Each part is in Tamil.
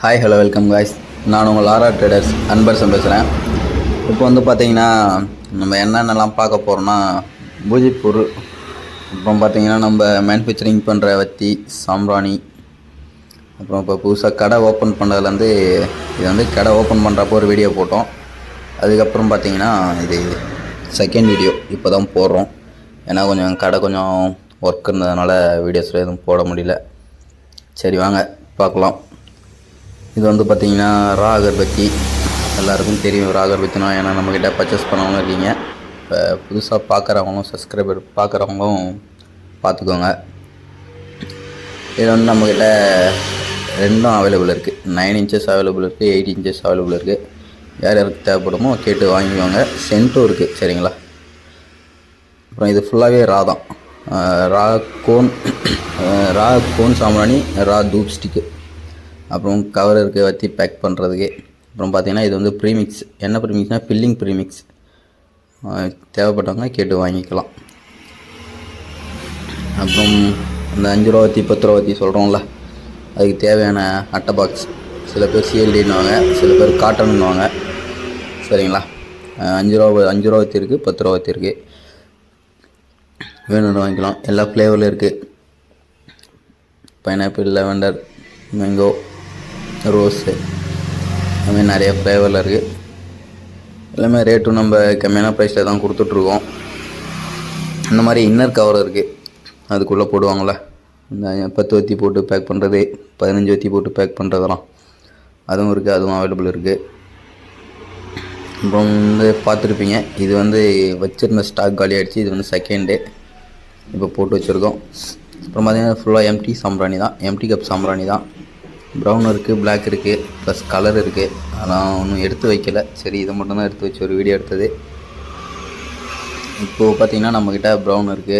Hi hello welcome guys. நான் உங்கள் லாரா ட்ரேடர்ஸ் அன்பரசன் பேசுகிறேன். இப்போ வந்து பார்த்தீங்கன்னா நம்ம என்னென்னலாம் பார்க்க போகிறோம்னா பூஜை பொருள், அப்புறம் பார்த்தீங்கன்னா நம்ம மேனுஃபேக்சரிங் பண்ணுற வத்தி சாம்பிராணி, அப்புறம் இப்போ புதுசாக கடை ஓப்பன் பண்ணதுலேருந்து இது வந்து கடை ஓப்பன் பண்ணுறப்போ ஒரு வீடியோ போட்டோம். அதுக்கப்புறம் பார்த்தீங்கன்னா இது செகண்ட் வீடியோ இப்போ தான் போடுறோம். ஏன்னா கொஞ்சம் கடை கொஞ்சம் ஒர்க் இருந்ததுனால வீடியோஸில் எதுவும் போட முடியல. சரி வாங்க பார்க்கலாம். இது வந்து பார்த்திங்கன்னா ரா அகர்பத்தி. எல்லாருக்கும் தெரியும் ரா அகர்பத்தினா, ஏன்னா நம்மக்கிட்ட பர்ச்சேஸ் பண்ணவங்க இருக்கீங்க. இப்போ புதுசாக பார்க்குறவங்களும் சப்ஸ்கிரைபர் பார்க்குறவங்களும் பார்த்துக்கோங்க. இது வந்து நம்மக்கிட்ட ரெண்டும் அவைலபிள் இருக்குது. 9 inches அவைலபிள் இருக்குது, 8 inches அவைலபிள் இருக்குது. யார் யாருக்கு தேவைப்படுமோ கேட்டு வாங்கிக்கோங்க. சென்ட்டும் இருக்குது, சரிங்களா. அப்புறம் இது ஃபுல்லாகவே ரா தான். ரா கோன் சாம்பிராணி, ரா தூப் ஸ்டிக்கு, அப்புறம் கவர் இருக்குது வத்தி பேக் பண்ணுறதுக்கு. அப்புறம் பார்த்திங்கன்னா இது வந்து ப்ரீமிக்ஸ். என்ன ப்ரீமிக்ஸ்னால் ஃபில்லிங் ப்ரீமிக்ஸ். தேவைப்பட்டவங்க கேட்டு வாங்கிக்கலாம். அப்புறம் அந்த 5 ரூபா வத்தி 10 ரூபா வத்தி சொல்கிறோம்ல, அதுக்கு தேவையான அட்டை பாக்ஸ். சில பேர் சிஎல்டின்னுவாங்க, சில பேர் காட்டன்னுவாங்க, சரிங்களா. 5 ரூபா வத்தி இருக்குது, 10 ரூபா வத்தி இருக்குது. வேணும்னு வாங்கிக்கலாம். எல்லா ஃப்ளேவரில் இருக்குது. பைனாப்பிள், லெவெண்டர், மேங்கோ, ரோஸு, அதுமாதிரி நிறைய ஃப்ளேவரில் இருக்குது. எல்லாமே ரேட்டும் நம்ம கம்மியான ப்ரைஸில் தான் கொடுத்துட்ருக்கோம். இந்த மாதிரி இன்னர் கவர் இருக்குது, அதுக்குள்ளே போடுவாங்களே இந்த 10 வத்தி போட்டு பேக் பண்ணுறது, 15 வத்தி போட்டு பேக் பண்ணுறதெல்லாம் அதுவும் இருக்குது. அதுவும் அவைலபிள் இருக்குது. அப்புறம் வந்து பார்த்துருப்பீங்க, இது வந்து வச்சுருந்த ஸ்டாக் காலி ஆகிடுச்சு. இது வந்து செகண்ட் டே இப்போ போட்டு வச்சுருக்கோம். அப்புறம் பார்த்திங்கன்னா ஃபுல்லாக எம்டி சாம்பிராணி தான், எம்டி கப் சாம்பிராணி தான். ப்ரௌன் இருக்குது, பிளாக் இருக்குது, ப்ளஸ் கலர் இருக்குது. அதெல்லாம் ஒன்றும் எடுத்து வைக்கலை. சரி, இதை மட்டும்தான் எடுத்து வச்சு ஒரு வீடியோ எடுத்தது. இப்போது பார்த்திங்கன்னா நம்மக்கிட்ட ப்ரௌன் இருக்குது,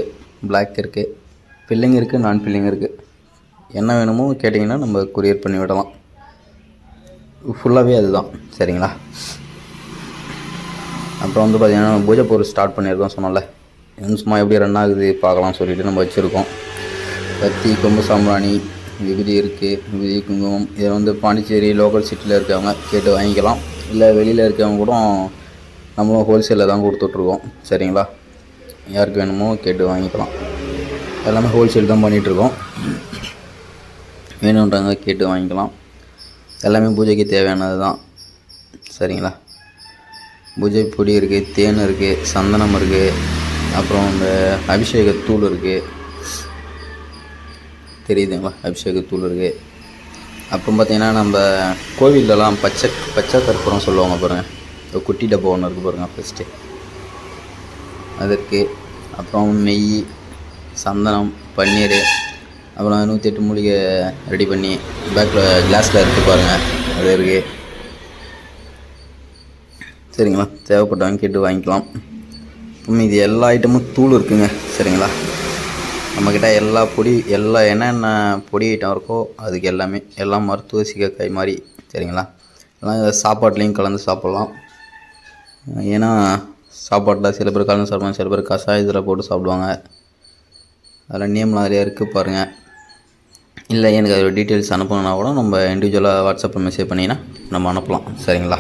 பிளாக் இருக்குது, ஃபில்லிங் இருக்குது, நான் ஃபில்லிங் இருக்குது. என்ன வேணுமோ கேட்டிங்கன்னா நம்ம கொரியர் பண்ணி விடலாம். ஃபுல்லாகவே அதுதான், சரிங்களா. அப்புறம் வந்து பார்த்திங்கன்னா பூஜை பொருள் ஸ்டார்ட் பண்ணியிருக்கோம் சொன்னால, சும்மா எப்படி ரன் ஆகுது பார்க்கலாம் சொல்லிவிட்டு நம்ம வச்சுருக்கோம். வத்தி, கொம்பு சாம்பிராணி, விபூதி இருக்குது, விபூதி, குங்குமம். இதை வந்து பாண்டிச்சேரி லோக்கல் சிட்டியில் இருக்கவங்க கேட்டு வாங்கிக்கலாம். இல்லை வெளியில் இருக்கவங்க கூட நம்மளும் ஹோல்சேலில் தான் கொடுத்துட்ருக்கோம், சரிங்களா. யாருக்கு வேணுமோ கேட்டு வாங்கிக்கலாம். எல்லாமே ஹோல்சேல் தான் பண்ணிகிட்ருக்கோம். வேணுன்றவங்க கேட்டு வாங்கிக்கலாம். எல்லாமே பூஜைக்கு தேவையானது தான், சரிங்களா. பூஜை பொடி இருக்குது, தேன் இருக்குது, சந்தனம் இருக்குது, அப்புறம் இந்த அபிஷேகத்தூள் இருக்குது, தெரியுதுங்களா, அபிஷேகத்தூள் இருக்குது. அப்புறம் பார்த்திங்கன்னா நம்ம கோவிலெலாம் பச்சை கற்பூரம் சொல்லுவாங்க பாருங்கள், குட்டி டப்பா ஒன்று இருக்குது பாருங்கள், ஃபஸ்ட்டு அது இருக்குது. அப்புறம் நெய், சந்தனம், பன்னீர், அப்புறம் 108 மூலிகை ரெடி பண்ணி பேக்கில் கிளாஸில் இருக்குது பாருங்கள், அது இருக்குது, சரிங்களா. தேவைப்பட்டவங்க கேட்டு வாங்கிக்கலாம். இப்போ இது எல்லா ஐட்டமும் தூள் இருக்குங்க, சரிங்களா. நம்மக்கிட்ட எல்லா பொடி, என்னென்ன பொடி ஐட்டம் இருக்கோ அதுக்கு எல்லாமே, எல்லாம் மருத்துவ சிகைக்காய் மாதிரி, சரிங்களா. எல்லாம் சாப்பாட்லேயும் கலந்து சாப்பிட்லாம். ஏன்னா சாப்பாட்டில் சில பேர் கலந்து சாப்பிடுவாங்க, சில பேர் கஷாயத்தில் போட்டு சாப்பிடுவாங்க. அதில் நேம்லாம் நிறையா இருக்குது பாருங்கள். இல்லை எனக்கு அதோட டீட்டெயில்ஸ் அனுப்பணுன்னா கூட நம்ம இண்டிவிஜுவலாக வாட்ஸ்அப்பில் மெசேஜ் பண்ணிங்கன்னா நம்ம அனுப்பலாம், சரிங்களா.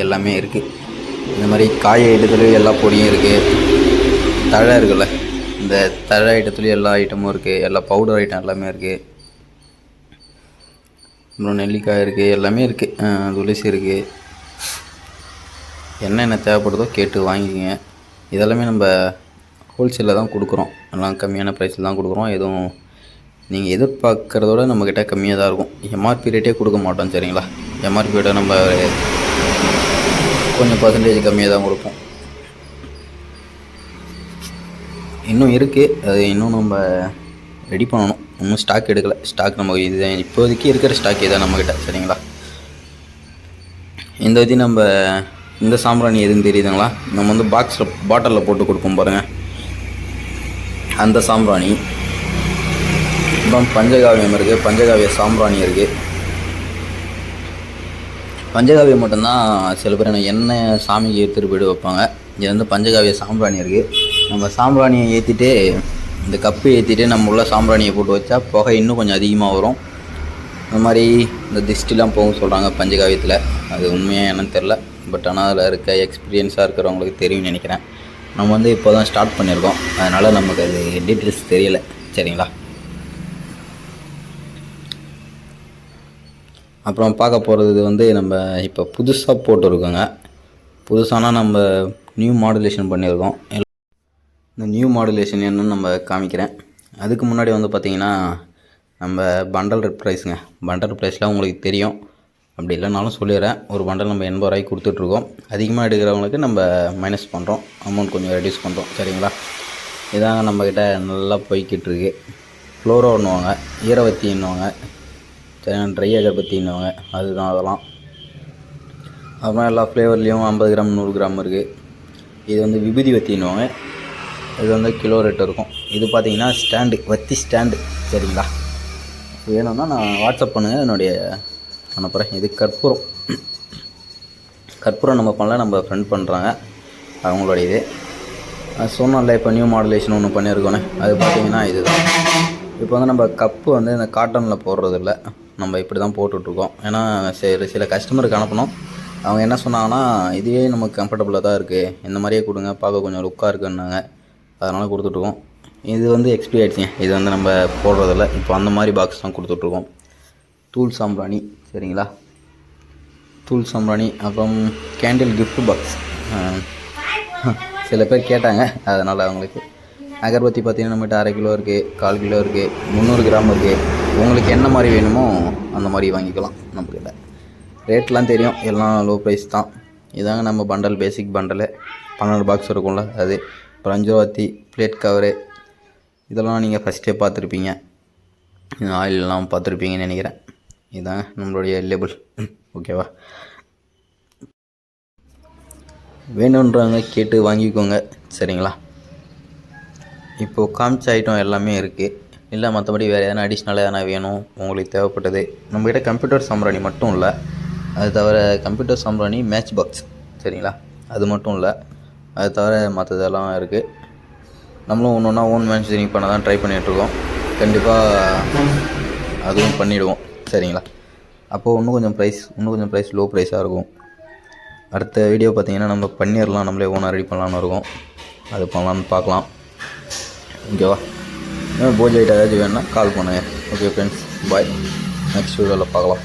எல்லாமே இருக்குது. இந்த மாதிரி காய் ஐட்டத்துலேயும் எல்லா பொடியும் இருக்குது. தழை இருக்குல்ல, இந்த தழை ஐட்டத்துலேயும் எல்லா ஐட்டமும் இருக்குது. எல்லா பவுடர் ஐட்டம் எல்லாமே இருக்குது. அப்புறம் நெல்லிக்காய் இருக்குது, எல்லாமே இருக்குது. துளசி இருக்குது. என்னென்ன தேவைப்படுதோ கேட்டு வாங்கிக்கங்க. இதெல்லாமே நம்ம ஹோல்சேலில் தான் கொடுக்குறோம். எல்லாம் கம்மியான ப்ரைஸில் தான் கொடுக்குறோம். எதுவும் நீங்கள் எதிர்பார்க்குறதோட நம்மக்கிட்ட கம்மியாக தான் இருக்கும். எம்ஆர்பி ரேட்டே கொடுக்க மாட்டோம், சரிங்களா. எம்ஆர்பி ரேட்டை நம்ம கொஞ்சம் பர்சன்டேஜ் கம்மியாக தான் கொடுப்போம். இன்னும் இருக்குது, அது இன்னும் நம்ம ரெடி பண்ணணும். இன்னும் ஸ்டாக் எடுக்கலை. ஸ்டாக் நம்ம இதுதான் இப்போதைக்கு இருக்கிற ஸ்டாக் இதான் நம்மக்கிட்ட, சரிங்களா. இந்த வச்சு நம்ம இந்த சாம்பிராணி எதுன்னு தெரியுதுங்களா, நம்ம வந்து பாட்டிலில் போட்டு கொடுப்போம் பாருங்கள், அந்த சாம்பிராணி. அப்புறம் பஞ்சகாவியம் இருக்குது, பஞ்சகாவிய சாம்பிராணி இருக்குது. பஞ்சகாவியம் மட்டும்தான் சில பேர் எண்ணெய் சாமிக்கு எடுத்துகிட்டு போய்ட்டு வைப்பாங்க. இது வந்து பஞ்சகாவிய சாம்பிராணி இருக்குது. நம்ம சாம்பிராணியை ஏற்றிட்டு, இந்த கப்பு ஏற்றிட்டு நம்ம உள்ள சாம்பிராணியை போட்டு வச்சா புகை இன்னும் கொஞ்சம் அதிகமாக வரும். இந்த மாதிரி இந்த திஷ்டிலாம் போகும் சொல்கிறாங்க பஞ்சகாவியத்தில். அது உண்மையாக என்னன்னு தெரில. பட் ஆனால் அதில் இருக்க எக்ஸ்பீரியன்ஸாக இருக்கிறவங்களுக்கு தெரியும்னு நினைக்கிறேன். நம்ம வந்து இப்போ தான் ஸ்டார்ட் பண்ணியிருக்கோம், அதனால் நமக்கு அது டீட்டெயில்ஸ் தெரியலை. சரிங்களா? அப்புறம் பார்க்க போகிறது வந்து நம்ம இப்போ புதுசாக போட்டுருக்கோங்க. புதுசானா நம்ம நியூ மாடுலேஷன் பண்ணியிருக்கோம். இந்த நியூ மாடுலேஷன் என்னன்னு நம்ம காமிக்கிறேன். அதுக்கு முன்னாடி வந்து பார்த்திங்கன்னா நம்ம பண்டல் ப்ரைஸுங்க. பண்டல் ப்ரைஸில் உங்களுக்கு தெரியும், அப்படி இல்லைனாலும் சொல்லிடுறேன். ஒரு பண்டல் நம்ம 80 ரூபாய்க்கு கொடுத்துட்ருக்கோம். அதிகமாக எடுக்கிறவங்களுக்கு நம்ம மைனஸ் பண்ணுறோம், அமௌண்ட் கொஞ்சம் ரெடியூஸ் பண்ணுறோம். சரிங்களா? இதாங்க நம்மக்கிட்ட நல்லா போய்கிட்டுருக்கு. ஃப்ளோரோன்னுவாங்க, ஈரவத்தின்னுவாங்க, ட்ரை அகர்பத்தின்னுவாங்க, அதுதான் அதெல்லாம். அப்புறம் எல்லா ஃப்ளேவர்லேயும் 50 கிராம் 100 கிராம் இருக்குது. இது வந்து விபூதி வத்தின்னுவாங்க. இது வந்து கிலோ ரேட் இருக்கும். இது பார்த்திங்கன்னா ஸ்டாண்டு, வத்தி ஸ்டாண்டு. சரிங்களா? வேணும்னா நான் வாட்ஸ்அப் பண்ணுங்கள், என்னுடைய அனுப்புகிறேன். இது கற்பூரம் நம்ம பண்ணல, நம்ம ஃப்ரெண்ட் பண்ணுறாங்க, அவங்களுடைய இது. சொன்னோம்ல இப்போ நியூ மாடுலேஷன் ஒன்று பண்ணியிருக்கோன்னே, அது பார்த்திங்கன்னா இதுதான். இப்போ வந்து நம்ம கப்பு வந்து இந்த காட்டனில் போடுறதில்ல, நம்ம இப்படி தான் போட்டுட்ருக்கோம். ஏன்னா சில கஸ்டமருக்கு அனுப்பணும். அவங்க என்ன சொன்னாங்கன்னா, இதுவே நமக்கு கம்ஃபர்டபுளாக தான் இருக்குது, இந்த மாதிரியே கொடுங்க, பார்க்க கொஞ்சம் லுக்காக இருக்குன்னாங்க. அதனால் கொடுத்துட்ருக்கோம். இது வந்து எக்ஸ்பி ஆகிடுச்சிங்க, இது வந்து நம்ம போடுறதில்ல. இப்போ அந்த மாதிரி பாக்ஸ் தான் கொடுத்துட்ருக்கோம். தூள் சாம்பிராணி. சரிங்களா? தூள் சாம்பிராணி. அப்புறம் கேண்டில் கிஃப்ட் பாக்ஸ். சில பேர் கேட்டாங்க, அதனால் அவங்களுக்கு. அகர்பத்தி பார்த்திங்கன்னா நம்மகிட்ட 1/2 கிலோ இருக்குது, 1/4 கிலோ இருக்குது, 300 கிராம் இருக்குது. உங்களுக்கு என்ன மாதிரி வேணுமோ அந்த மாதிரி வாங்கிக்கலாம். நம்மக்கிட்ட ரேட்லாம் தெரியும், எல்லாம் லோ ப்ரைஸ் தான். இதாங்க நம்ம பண்டல், பேசிக் பண்டலு. 12 பாக்ஸ் இருக்கும்ல அது. அப்புறம் 5 ரூபாத்தி பிளேட் கவரு, இதெல்லாம் நீங்கள் ஃபஸ்ட்டே பார்த்துருப்பீங்க. ஆயிலெலாம் பார்த்துருப்பீங்கன்னு நினைக்கிறேன். இதுதான் நம்மளுடைய லேபிள். ஓகேவா? வேணுன்றவங்க கேட்டு வாங்கிக்கோங்க. சரிங்களா? இப்போது காமிச்ச ஐட்டம் எல்லாமே இருக்குது. இல்லை மற்றபடி வேறு எதனா அடிஷ்னலாக எதனா வேணும் உங்களுக்கு தேவைப்பட்டது, நம்மக்கிட்ட கம்ப்யூட்டர் சாம்பிராணி மட்டும் இல்லை, அது தவிர கம்ப்யூட்டர் சாம்பிராணி மேட்ச் பாக்ஸ். சரிங்களா? அது மட்டும் இல்லை, அது தவிர மற்றதெல்லாம் இருக்குது. நம்மளும் ஒன்று ஒன்றா ஓன் மேனுஃபேக்சரிங் பண்ண தான் ட்ரை பண்ணிகிட்ருக்கோம். கண்டிப்பாக அதுவும் பண்ணிவிடுவோம். சரிங்களா? அப்போது இன்னும் கொஞ்சம் ப்ரைஸ் லோ ப்ரைஸாக இருக்கும். அடுத்த வீடியோ பார்த்திங்கன்னா நம்ம பண்ணிடலாம், நம்மளே ஓனாக ரெடி பண்ணலான்னு இருக்கோம். அது பண்ணலான்னு பார்க்கலாம். ஓகேவா? பூஜை ஐட்டம் ஏதாச்சும் வேணுன்னா கால் பண்ணுங்கள். ஓகே ஃப்ரெண்ட்ஸ், பாய். நெக்ஸ்ட் வீடியோவில் பார்க்கலாம்.